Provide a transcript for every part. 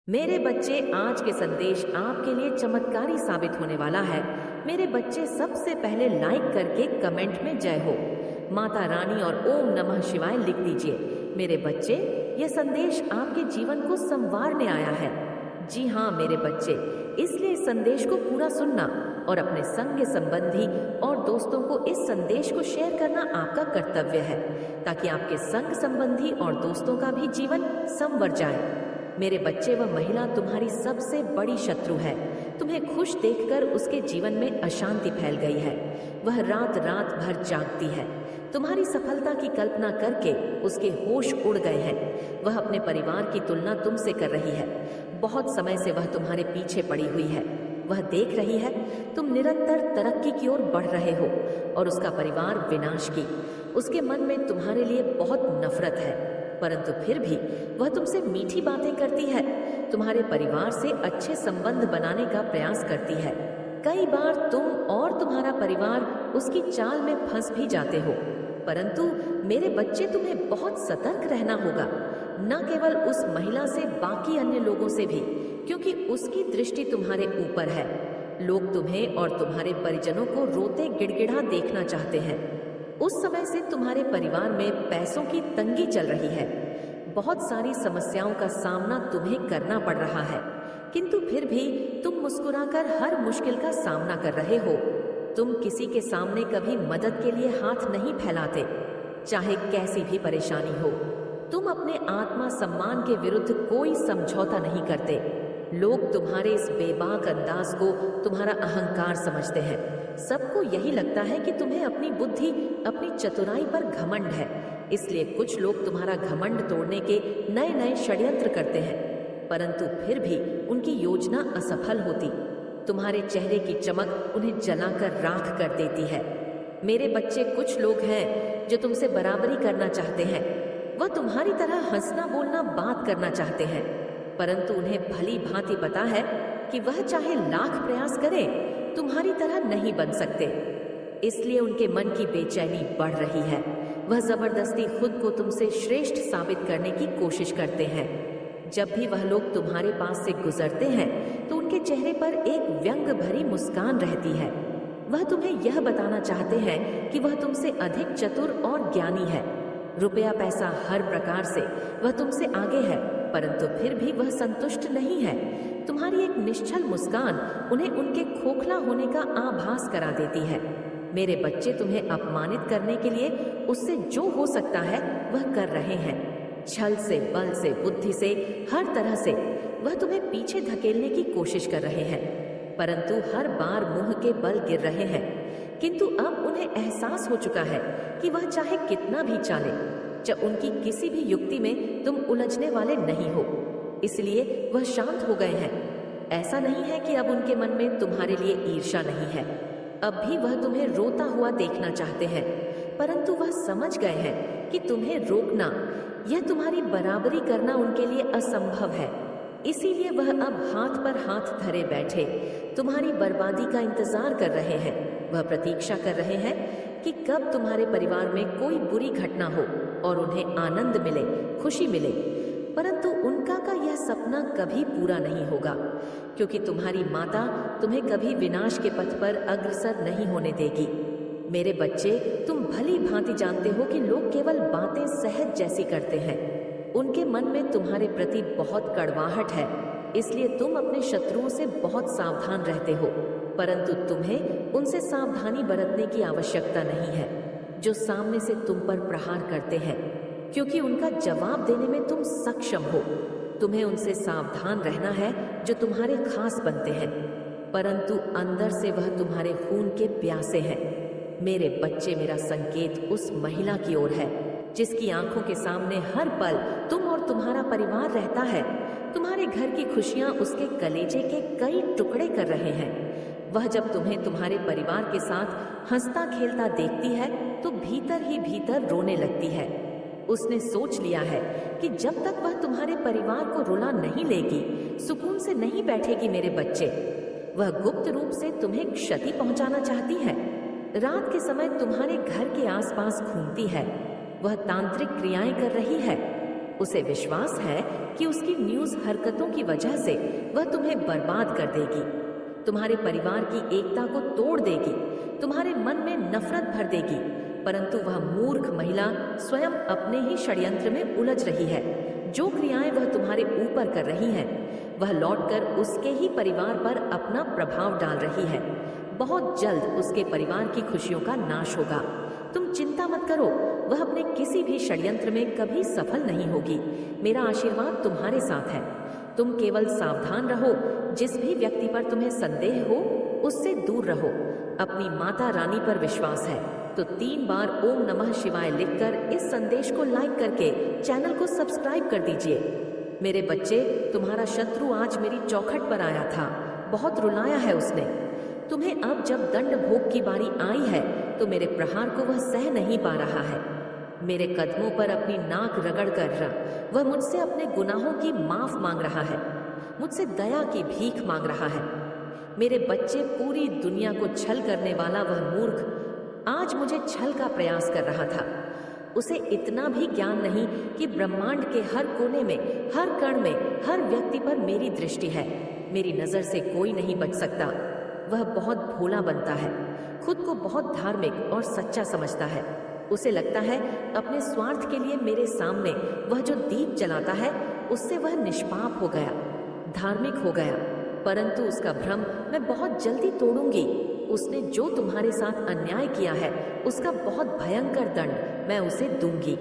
मेरे बच्चे, आज के संदेश आपके लिए चमत्कारी साबित होने वाला है। मेरे बच्चे, सबसे पहले लाइक करके कमेंट में जय हो, माता रानी और ओम नमः शिवाय लिख दीजिए। मेरे बच्चे, यह संदेश आपके जीवन को संवारने आया है। जी हाँ मेरे बच्चे, इसलिए इस संदेश को पूरा सुनना और अपने संग संबंधी और दोस्तों को इस संदेश को शेयर करना आपका कर्तव्य है, ताकि आपके संग संबंधी और दोस्तों का भी जीवन संवर जाए। मेरे बच्चे, वह महिला तुम्हारी सबसे बड़ी शत्रु है। तुम्हें खुश देखकर उसके जीवन में अशांति फैल गई है। वह रात रात भर जागती है। तुम्हारी सफलता की कल्पना करके उसके होश उड़ गए हैं। वह अपने परिवार की तुलना तुमसे कर रही है। बहुत समय से वह तुम्हारे पीछे पड़ी हुई है। वह देख रही है तुम निरंतर तरक्की की ओर बढ़ रहे हो और उसका परिवार विनाश की। उसके मन में तुम्हारे लिए बहुत नफरत है, परंतु फिर भी वह तुमसे मीठी बातें करती है। तुम्हारे परिवार से अच्छे संबंध बनाने का प्रयास करती है। कई बार तुम और तुम्हारा परिवार उसकी चाल में फंस भी जाते हो, परंतु मेरे बच्चे, तुम्हें बहुत सतर्क रहना होगा, न केवल उस महिला से, बाकी अन्य लोगों से भी, क्योंकि उसकी दृष्टि तुम्हारे ऊपर है। लोग तुम्हें और तुम्हारे परिजनों को रोते गिड़गिड़ा देखना चाहते हैं। उस समय से तुम्हारे परिवार में पैसों की तंगी चल रही है। बहुत सारी समस्याओं का सामना तुम्हें करना पड़ रहा है, किंतु फिर भी तुम मुस्कुराकर हर मुश्किल का सामना कर रहे हो। तुम किसी के सामने कभी मदद के लिए हाथ नहीं फैलाते, चाहे कैसी भी परेशानी हो। तुम अपने आत्मा सम्मान के विरुद्ध कोई समझौता नहीं करते। लोग तुम्हारे इस बेबाक अंदाज को तुम्हारा अहंकार समझते हैं। सबको यही लगता है कि तुम्हें अपनी बुद्धि, अपनी चतुराई पर घमंड है, इसलिए कुछ लोग तुम्हारा घमंड तोड़ने के नए नए षड्यंत्र करते हैं, परंतु फिर भी उनकी योजना असफल होती। तुम्हारे चेहरे की चमक उन्हें जलाकर राख कर देती है। मेरे बच्चे, कुछ लोग हैं जो तुमसे बराबरी करना चाहते हैं। वह तुम्हारी तरह हंसना बोलना बात करना चाहते हैं, परंतु उन्हें भली भांति पता है कि वह चाहे लाख प्रयास करे, तुम्हारी तरह नहीं बन सकते। इसलिए उनके मन की बेचैनी बढ़ रही है। वह जबरदस्ती खुद को तुमसे श्रेष्ठ साबित करने की कोशिश करते हैं। जब भी वह लोग तुम्हारे पास से गुजरते हैं तो उनके चेहरे पर एक व्यंग भरी मुस्कान रहती है। वह तुम्हें यह बताना चाहते हैं कि वह तुमसे अधिक चतुर और ज्ञानी है। रुपया पैसा हर प्रकार से वह तुमसे आगे है, परंतु फिर भी वह संतुष्ट नहीं है। तुम्हारी एक निश्चल मुस्कान उन्हें उनके खोखला होने का आभास करा देती है। मेरे बच्चे, तुम्हें अपमानित करने के लिए उससे जो हो सकता है वह कर रहे हैं। छल से, बल से, बुद्धि से, हर तरह से वह तुम्हें पीछे धकेलने की कोशिश कर रहे हैं, परंतु हर बार मुंह के बल गिर रहे हैं। किंतु अब उन्हें एहसास हो चुका है कि वह चाहे कितना भी चाले, जब उनकी किसी भी युक्ति में तुम उलझने वाले नहीं हो, इसलिए वह शांत हो गए हैं। ऐसा नहीं है कि अब उनके मन में तुम्हारे लिए ईर्ष्या नहीं है। अब भी वह तुम्हें रोता हुआ देखना चाहते हैं, परंतु वह समझ गए हैं कि तुम्हें रोकना, यह तुम्हारी बराबरी करना उनके लिए असंभव है। इसीलिए वह अब हाथ पर हाथ धरे बैठे तुम्हारी बर्बादी का इंतजार कर रहे हैं। वह प्रतीक्षा कर रहे हैं कि कब तुम्हारे परिवार में कोई बुरी घटना हो और उन्हें आनंद मिले, खुशी मिले, परंतु उनका का यह सपना कभी पूरा नहीं होगा, क्योंकि तुम्हारी माता तुम्हें कभी विनाश के पथ पर अग्रसर नहीं होने देगी। मेरे बच्चे, तुम भली भांति जानते हो कि लोग केवल बातें सहज जैसी करते हैं। उनके मन में तुम्हारे प्रति बहुत कड़वाहट है, इसलिए तुम अपने शत्रुओं से बहुत सावधान रहते हो, परंतु तुम्हें उनसे सावधानी बरतने की आवश्यकता नहीं है जो सामने से तुम पर प्रहार करते हैं, क्योंकि उनका जवाब देने में तुम सक्षम हो। तुम्हें उनसे सावधान रहना है जो तुम्हारे खास बनते हैं, परंतु अंदर से वह तुम्हारे खून के प्यासे हैं। मेरे बच्चे, मेरा संकेत उस महिला की ओर है जिसकी आंखों के सामने हर पल तुम और तुम्हारा परिवार रहता है। तुम्हारे घर की खुशियां उसके कलेजे के कई टुकड़े कर रहे हैं। वह जब तुम्हें तुम्हारे परिवार के साथ हंसता खेलता देखती है तो भीतर ही भीतर रोने लगती है। उसने सोच लिया है कि जब तक वह तुम्हारे परिवार को रुला नहीं लेगी, सुकून से नहीं बैठेगी। मेरे बच्चे, वह गुप्त रूप से तुम्हें क्षति पहुंचाना चाहती है। रात के समय तुम्हारे घर के आसपास घूमती है। वह तांत्रिक क्रियाएं कर रही है। उसे विश्वास है कि उसकी न्यूज़ हरकतों की वजह से वह तुम्हें बर्बाद कर देगी, तुम्हारे परिवार की एकता को तोड़ देगी, तुम्हारे मन में नफरत भर देगी। परंतु वह मूर्ख महिला स्वयं अपने ही षड्यंत्र में उलझ रही है। जो क्रियाएं वह तुम्हारे ऊपर कर रही है, वह लौटकर उसके ही परिवार पर अपना प्रभाव डाल रही है। बहुत जल्द उसके परिवार की खुशियों का नाश होगा। तुम चिंता मत करो, वह अपने किसी भी षड्यंत्र में कभी सफल नहीं होगी। मेरा आशीर्वाद तुम्हारे साथ है। तुम केवल सावधान रहो, जिस भी व्यक्ति पर तुम्हें संदेह हो उससे दूर रहो। अपनी माता रानी पर विश्वास है तो 3 बार ओम नमः शिवाय लिखकर इस संदेश को लाइक करके चैनल को सब्सक्राइब कर दीजिए। मेरे बच्चे, तुम्हारा शत्रु आज मेरी चौखट पर आया था, बहुत रुलाया है उसने। तुम्हें अब जब दंड भोग की बारी आई है तो मेरे प्रहार को वह सह नहीं पा रहा है। मेरे कदमों पर अपनी नाक रगड़ कर वह मुझसे अपने गुनाहों की माफ मांग रहा है, मुझसे दया की भीख मांग रहा है। मेरे बच्चे, पूरी दुनिया को छल करने वाला वह मूर्ख आज मुझे छल का प्रयास कर रहा था। उसे इतना भी ज्ञान नहीं कि ब्रह्मांड के हर कोने में, हर कण में, हर व्यक्ति पर मेरी दृष्टि है। मेरी नजर से कोई नहीं बच सकता। वह बहुत भोला बनता है, खुद को बहुत धार्मिक और सच्चा समझता है। उसे लगता है अपने स्वार्थ के लिए मेरे सामने वह जो दीप जलाता है उससे वह निष्पाप हो गया, धार्मिक हो गया। परंतु उसका भ्रम मैं बहुत जल्दी तोड़ूंगी। उसने जो तुम्हारे साथ अन्याय किया है उसका बहुत भयंकर दंड मैं उसे दूंगी।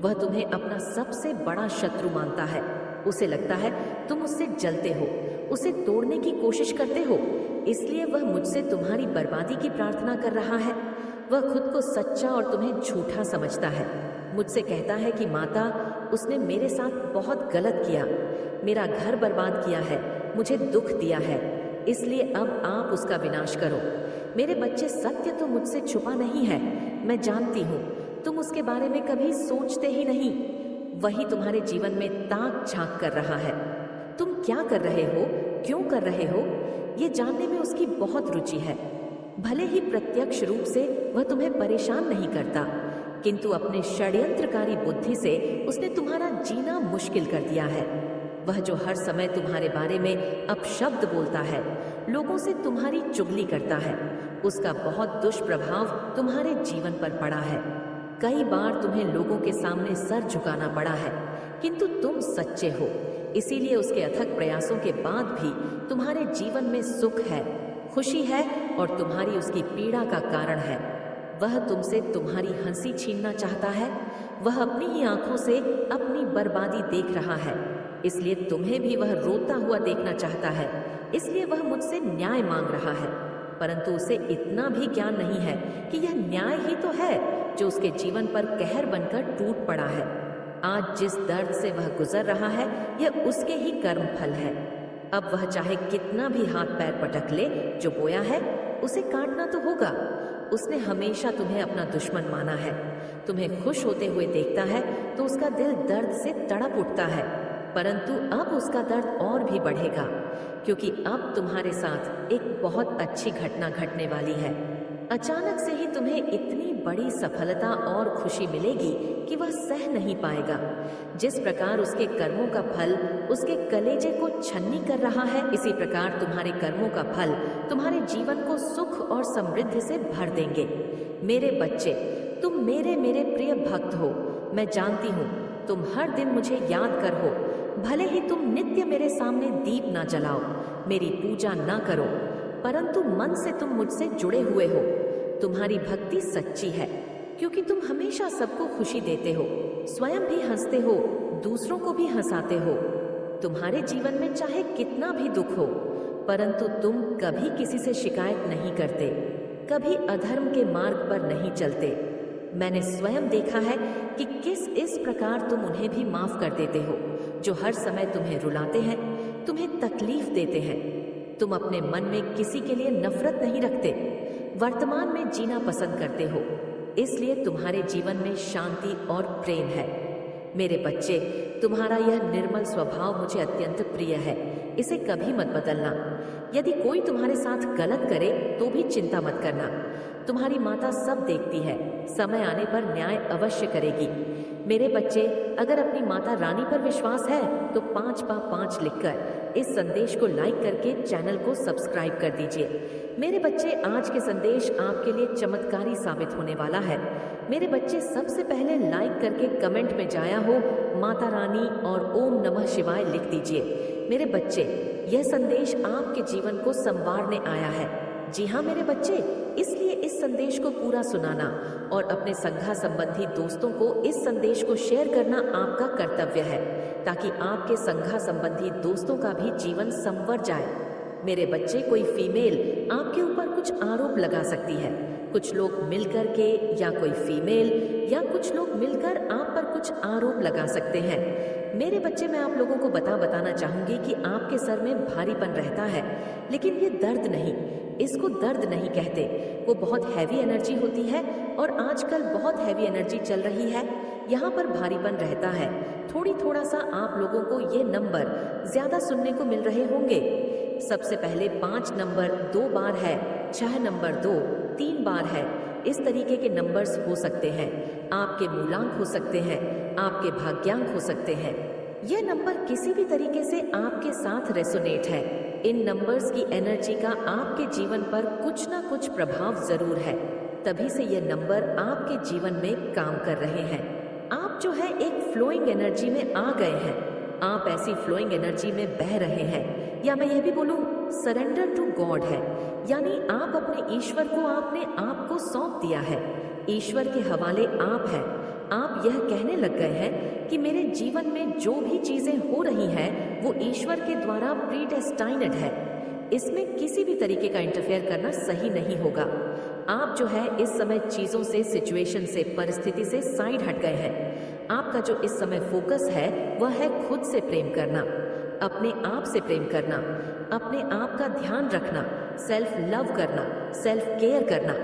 वह तुम्हें अपना सबसे बड़ा शत्रु मानता है। उसे लगता है तुम उससे जलते हो, उसे तोड़ने की कोशिश करते हो, इसलिए वह मुझसे तुम्हारी बर्बादी की प्रार्थना कर रहा है। वह खुद को सच्चा और तुम्हें झूठा समझता है। मुझसे कहता है कि माता, उसने मेरे साथ बहुत गलत किया, मेरा घर बर्बाद किया है, मुझे दुख दिया है, इसलिए अब आप उसका विनाश करो। मेरे बच्चे, सत्य तो मुझसे छुपा नहीं है, मैं जानती हूँ। तुम उसके बारे में कभी सोचते ही नहीं। वही तुम्हारे जीवन में ताक झांक कर रहा है। तुम क्या कर रहे हो, क्यों कर रहे हो, ये जानने में उसकी बहुत रुचि है। भले ही प्रत्यक्ष रूप से वह तुम्हें परेशान नहीं करता, किंतु अपने षड्यंत्रकारी बुद्धि से उसने तुम्हारा जीना मुश्किल कर दिया है। वह जो हर समय तुम्हारे बारे में अपशब्द बोलता है, लोगों से तुम्हारी चुगली करता है, उसका बहुत दुष्प्रभाव तुम्हारे जीवन पर पड़ा है। कई बार तुम्हें लोगों के सामने सर झुकाना पड़ा है, किंतु तुम सच्चे हो, इसीलिए उसके अथक प्रयासों के बाद भी तुम्हारे जीवन में सुख है, खुशी है और तुम्हारी उसकी पीड़ा का कारण है। वह तुमसे तुम्हारी हंसी छीनना चाहता है। वह अपनी ही आंखों से अपनी बर्बादी देख रहा है, इसलिए तुम्हें भी वह रोता हुआ देखना चाहता है। इसलिए वह मुझसे न्याय मांग रहा है, परंतु उसे इतना भी ज्ञान नहीं है कि यह न्याय ही तो है जो उसके जीवन पर कहर बनकर टूट पड़ा है। आज जिस दर्द से वह गुजर रहा है, यह उसके ही कर्म फल है। अब वह चाहे कितना भी हाथ पैर पटक ले, जो बोया है उसे काटना तो होगा। उसने हमेशा तुम्हें अपना दुश्मन माना है। तुम्हें खुश होते हुए देखता है तो उसका दिल दर्द से तड़प उठता है, परंतु अब उसका दर्द और भी बढ़ेगा, क्योंकि अब तुम्हारे साथ एक बहुत अच्छी घटना घटने वाली है। अचानक से ही तुम्हें इतनी बड़ी सफलता और खुशी मिलेगी कि वह सह नहीं पाएगा। जिस प्रकार उसके कर्मों का फल उसके कलेजे को छन्नी कर रहा है, इसी प्रकार तुम्हारे कर्मों का फल तुम्हारे जीवन को सुख और समृद्धि से भर देंगे। मेरे बच्चे, तुम मेरे प्रिय भक्त हो। मैं जानती हूँ तुम हर दिन मुझे याद कर हो। भले ही तुम नित्य मेरे सामने दीप ना जलाओ, मेरी पूजा ना करो, परंतु मन से तुम मुझसे जुड़े हुए हो। तुम्हारी भक्ति सच्ची है, क्योंकि तुम हमेशा सबको खुशी देते हो, स्वयं भी हंसते हो, दूसरों को भी हंसाते हो। तुम्हारे जीवन में चाहे कितना भी दुख हो, परंतु तुम कभी किसी से शिकायत नहीं करते, कभी अधर्म के मार्ग पर नहीं चलते। मैंने स्वयं देखा है कि किस इस प्रकार तुम उन्हें भी माफ कर देते हो जो हर समय तुम्हें रुलाते हैं, तुम्हें तकलीफ देते हैं। तुम अपने मन में किसी के लिए नफरत नहीं रखते, वर्तमान में जीना पसंद करते हो, इसलिए तुम्हारे जीवन में शांति और प्रेम है। मेरे बच्चे, तुम्हारा यह निर्मल स्वभाव मुझे अत्यंत प्रिय है, इसे कभी मत बदलना। यदि कोई तुम्हारे साथ गलत करे तो भी चिंता मत करना, तुम्हारी माता सब देखती है। समय आने पर न्याय अवश्य करेगी। मेरे बच्चे, अगर अपनी माता रानी पर विश्वास है तो 5x5 लिखकर इस संदेश को लाइक करके चैनल को सब्सक्राइब कर दीजिए। मेरे बच्चे, आज के संदेश आपके लिए चमत्कारी साबित होने वाला है। मेरे बच्चे, सबसे पहले लाइक करके कमेंट में जाया हो माता रानी और ओम नमः शिवाय लिख दीजिए। मेरे बच्चे, यह संदेश आपके जीवन को संवारने आया है। जी हाँ मेरे बच्चे, इसलिए इस संदेश को पूरा सुनाना और अपने संघा संबंधी दोस्तों को इस संदेश को शेयर करना आपका कर्तव्य है, ताकि आपके संघा संबंधी दोस्तों का भी जीवन संवर जाए। मेरे बच्चे, कोई फीमेल आपके ऊपर कुछ आरोप लगा सकती है। कुछ लोग मिलकर के, या कोई फीमेल या कुछ लोग मिलकर आप पर कुछ आरोप लगा सकते हैं। मेरे बच्चे, मैं आप लोगों को बताना चाहूंगी कि आपके सर में भारीपन रहता है, लेकिन ये दर्द नहीं, इसको दर्द नहीं कहते। वो बहुत हैवी एनर्जी होती है और आजकल बहुत हैवी एनर्जी चल रही है। यहाँ पर भारीपन रहता है। थोड़ा सा आप लोगों को ये नंबर ज्यादा सुनने को मिल रहे होंगे। सबसे पहले 5 नंबर 2 बार है, 6 नंबर 2 3 बार है। इस तरीके के नंबर्स हो सकते हैं। आपके मूलांक हो सकते हैं, आपके भाग्यांक हो सकते हैं। यह नंबर किसी भी तरीके से आपके साथ रेसोनेट है। इन नंबर्स की एनर्जी का आपके जीवन पर कुछ ना कुछ प्रभाव जरूर है, तभी से यह नंबर आपके जीवन में काम कर रहे हैं। आप जो है एक फ्लोइंग एनर्जी में आ गए हैं। आप ऐसी फ्लोइंग एनर्जी में बह रहे हैं, या मैं यह भी बोलूं सरेंडर टू गॉड है, यानी आप अपने ईश्वर को आपने आप को सौंप दिया है। ईश्वर के हवाले आप हैं। आप यह कहने लग गए हैं कि मेरे जीवन में जो भी चीजें हो रही हैं वो ईश्वर के द्वारा प्रीडेस्टाइन्ड है। इसमें किसी भी तरीके का इंटरफेयर करना सही नहीं होगा। आप जो है इस समय चीजों से, सिचुएशन से, परिस्थिति से साइड हट गए हैं। आपका जो इस समय फोकस है वह है खुद से प्रेम करना, अपने आप से प्रेम करना, अपने आप का ध्यान रखना, सेल्फ लव करना, सेल्फ केयर करना।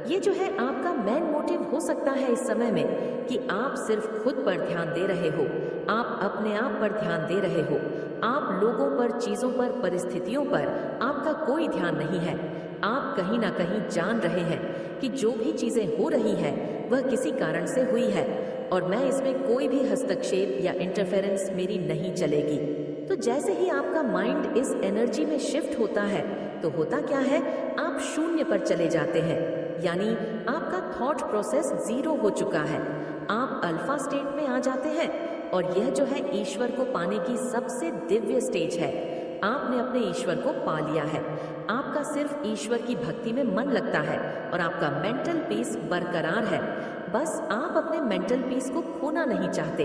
ये जो है आपका मेन मोटिव हो सकता है इस समय में, कि आप सिर्फ खुद पर ध्यान दे रहे हो, आप अपने आप पर ध्यान दे रहे हो। आप लोगों पर, चीजों पर, परिस्थितियों पर आपका कोई ध्यान नहीं है। आप कहीं ना कहीं जान रहे हैं कि जो भी चीजें हो रही है वह किसी कारण से हुई है और मैं इसमें कोई भी हस्तक्षेप या इंटरफेरेंस मेरी नहीं चलेगी। तो जैसे ही आपका माइंड इस एनर्जी में शिफ्ट होता है तो होता क्या है, आप शून्य पर चले जाते हैं, यानी आपका थॉट प्रोसेस 0 हो चुका है। आप अल्फा स्टेट में आ जाते हैं और यह जो है ईश्वर को पाने की सबसे दिव्य स्टेज है। आपने अपने ईश्वर को पा लिया है। आपका सिर्फ ईश्वर की भक्ति में मन लगता है और आपका मेंटल पीस बरकरार है। बस आप अपने मेंटल पीस को खोना नहीं चाहते।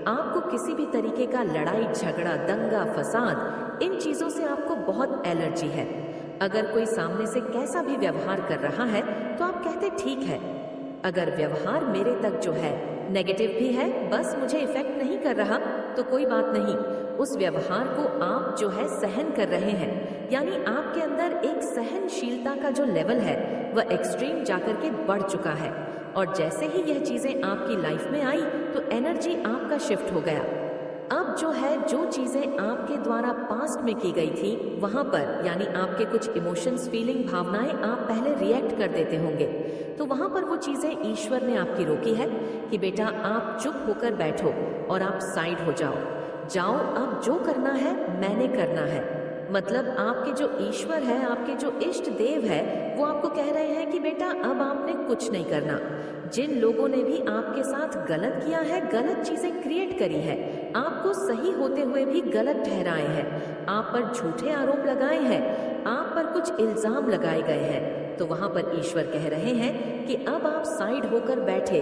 आपको किसी भी तरीके का लड़ाई झगड़ा, दंगा फसाद, इन चीजों से आपको बहुत एलर्जी है। अगर कोई सामने से कैसा भी व्यवहार कर रहा है तो आप कहते ठीक है। अगर व्यवहार मेरे तक जो है नेगेटिव भी है, बस मुझे इफेक्ट नहीं कर रहा तो कोई बात नहीं, उस व्यवहार को आप जो है सहन कर रहे हैं। यानी आपके अंदर एक सहनशीलता का जो लेवल है वह एक्सट्रीम जाकर के बढ़ चुका है। और जैसे ही यह चीजें आपकी लाइफ में आई तो एनर्जी आपका शिफ्ट हो गया। अब जो है, जो चीजें आपके द्वारा पास्ट में की गई थी वहां पर, यानी आपके कुछ इमोशंस, फीलिंग, भावनाएं आप पहले रिएक्ट कर देते होंगे, तो वहां पर वो चीजें ईश्वर ने आपकी रोकी है कि बेटा आप चुप होकर बैठो और आप साइड हो जाओ। अब जो करना है मैंने करना है। मतलब आपके जो ईश्वर है, आपके जो इष्ट देव है, वो आपको कह रहे हैं कि बेटा अब आपने कुछ नहीं करना। जिन लोगों ने भी आपके साथ गलत किया है, गलत चीजें क्रिएट करी है, आपको सही होते हुए भी गलत ठहराए हैं, आप पर झूठे आरोप लगाए हैं, आप पर कुछ इल्जाम लगाए गए हैं, तो वहां पर ईश्वर कह रहे हैं कि अब आप साइड होकर बैठे।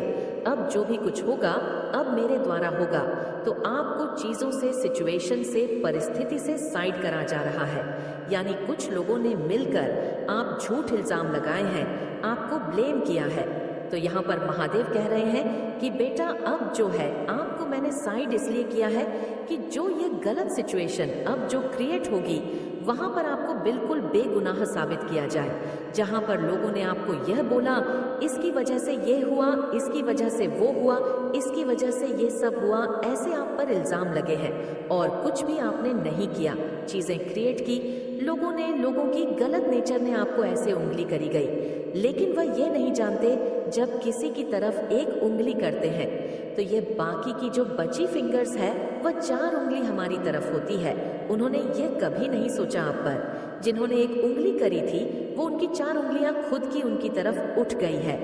अब जो भी कुछ होगा अब मेरे द्वारा होगा। तो आपको चीजों से, सिचुएशन से, परिस्थिति से साइड करा जा रहा है। यानी कुछ लोगों ने मिलकर आप झूठ इल्जाम लगाए हैं, आपको ब्लेम किया है। तो यहाँ पर महादेव कह रहे हैं कि बेटा अब जो है आपको मैंने साइड इसलिए किया है कि जो ये गलत सिचुएशन अब जो क्रिएट होगी वहां पर आपको बिल्कुल बेगुनाह साबित किया जाए। जहां पर लोगों ने आपको यह बोला, इसकी वजह से ये हुआ, इसकी वजह से वो हुआ, इसकी वजह से ये सब हुआ, ऐसे आप पर इल्जाम लगे हैं और कुछ भी आपने नहीं किया। चीजें क्रिएट की, लोगों की गलत नेचर ने आपको ऐसे उंगली करी गई, लेकिन वह ये नहीं जानते जब किसी की तरफ एक उंगली करते हैं तो ये बाकी की जो बची फिंगर्स है वह 4 उंगली हमारी तरफ होती है। उन्होंने ये कभी नहीं सोचा आप पर। जिन्होंने एक उंगली करी थी वो उनकी 4 उंगलियां खुद की उनकी तरफ उठ गई है।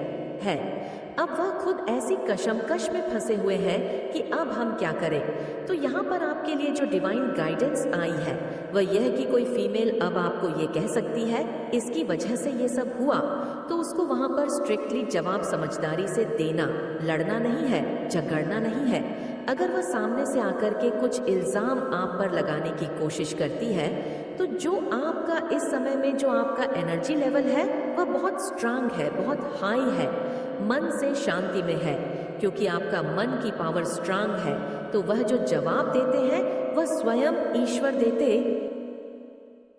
अब वह खुद ऐसी कशमकश में फंसे हुए हैं कि अब हम क्या करें। तो यहाँ पर आपके लिए जो डिवाइन गाइडेंस आई है वह यह है कि कोई फीमेल अब आपको ये कह सकती है इसकी वजह से ये सब हुआ, तो उसको वहां पर स्ट्रिक्टली जवाब समझदारी से देना, लड़ना नहीं है, झगड़ना नहीं है। अगर वह सामने से आकर के कुछ इल्जाम आप पर लगाने की कोशिश करती है तो जो आपका इस समय में जो आपका एनर्जी लेवल है वह बहुत स्ट्रांग है, बहुत हाई है, मन से शांति में है। क्योंकि आपका मन की पावर स्ट्रांग है तो वह जो जवाब देते हैं वह स्वयं ईश्वर देते